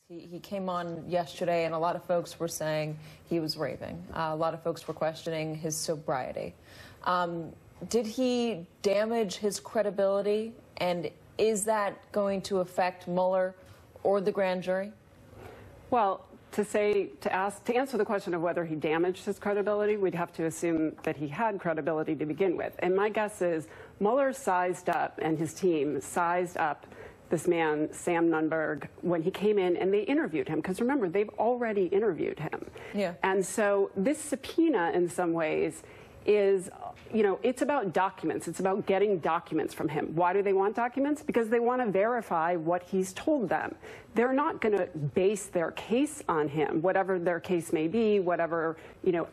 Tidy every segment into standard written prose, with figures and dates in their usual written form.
He came on yesterday, and a lot of folks were saying he was raving. A lot of folks were questioning his sobriety. Did he damage his credibility, and is that going to affect Mueller or the grand jury? Well, to answer the question of whether he damaged his credibility, we'd have to assume that he had credibility to begin with. And my guess is Mueller sized up, and his team sized up this man, Sam Nunberg, when he came in and they interviewed him. Because remember, they've already interviewed him. Yeah. And so this subpoena, in some ways, is, it's about documents. It's about getting documents from him. Why do they want documents? Because they want to verify what he's told them. They're not going to base their case on him, whatever their case may be, whatever,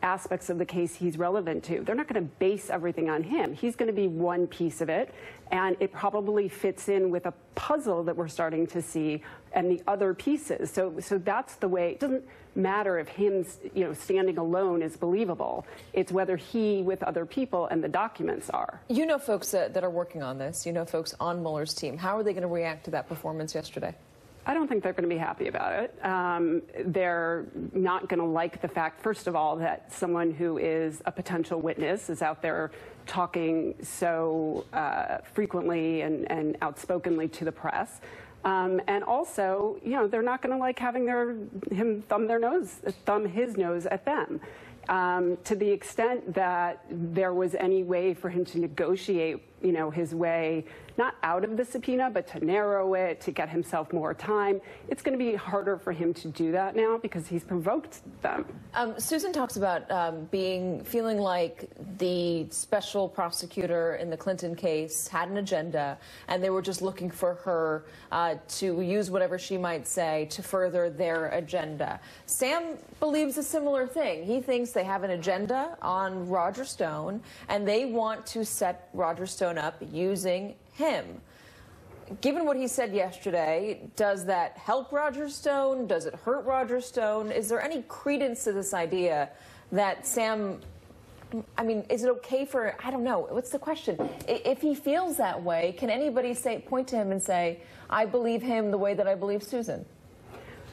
aspects of the case he's relevant to. They're not going to base everything on him. He's going to be one piece of it, and it probably fits in with a puzzle that we're starting to see and the other pieces. So that's the way. It doesn't matter if him, standing alone is believable. It's whether he with other people and the documents are. You know folks that are working on this. You know folks on Mueller's team. How are they going to react to that performance yesterday? I don't think they're going to be happy about it. They're not going to like the fact, first of all, that someone who is a potential witness is out there talking so frequently and outspokenly to the press. And also, they're not going to like having him thumb his nose at them. To the extent that there was any way for him to negotiate, his way, not out of the subpoena, but to narrow it, to get himself more time, it's going to be harder for him to do that now because he's provoked them. Susan talks about feeling like the special prosecutor in the Clinton case had an agenda, and they were just looking for her to use whatever she might say to further their agenda. Sam believes a similar thing. He thinks they have an agenda on Roger Stone, and they want to set Roger Stone up using him. Given what he said yesterday, does that help Roger Stone? Does it hurt Roger Stone? Is there any credence to this idea that Sam, is it okay for, I don't know, what's the question? If he feels that way, can anybody point to him and say, I believe him the way that I believe Susan?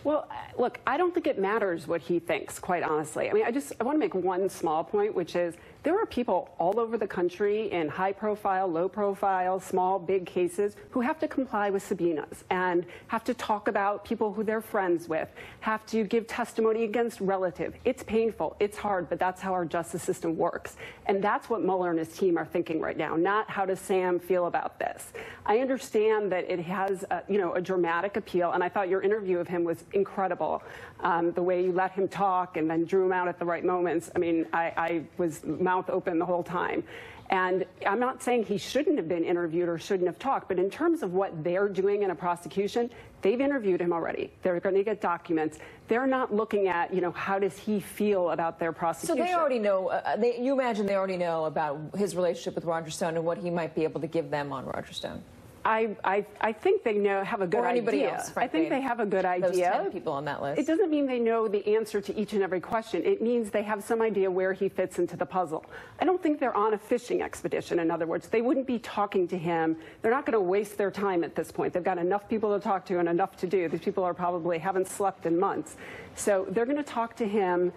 Well, look, I don't think it matters what he thinks, quite honestly. I want to make one small point, which is there are people all over the country in high profile, low profile, small, big cases who have to comply with subpoenas and have to talk about people who they're friends with, have to give testimony against relatives. It's painful, it's hard, but that's how our justice system works. And that's what Mueller and his team are thinking right now, not how does Sam feel about this. I understand that it has a dramatic appeal, and I thought your interview of him was incredible. The way you let him talk and then drew him out at the right moments. I was mouth open the whole time. And I'm not saying he shouldn't have been interviewed or shouldn't have talked, but in terms of what they're doing in a prosecution, they've interviewed him already. They're going to get documents. They're not looking at, how does he feel about their prosecution. So they already know, you imagine they already know about his relationship with Roger Stone and what he might be able to give them on Roger Stone. I think they have a good idea. Else, I think they have a good idea. Those 10 people on that list. It doesn't mean they know the answer to each and every question. It means they have some idea where he fits into the puzzle. I don't think they're on a fishing expedition, in other words. They wouldn't be talking to him. They're not going to waste their time at this point. They've got enough people to talk to and enough to do. These people haven't slept in months. So they're going to talk to him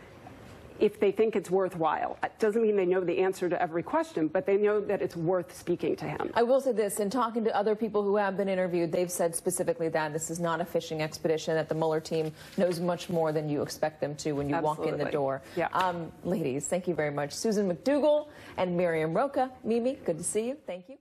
if they think it's worthwhile. It doesn't mean they know the answer to every question, but they know that it's worth speaking to him. I will say this, in talking to other people who have been interviewed, they've said specifically that this is not a fishing expedition, that the Mueller team knows much more than you expect them to when you walk in the door. Yeah. Ladies, thank you very much. Susan McDougal and Miriam Rocah. Mimi, good to see you. Thank you.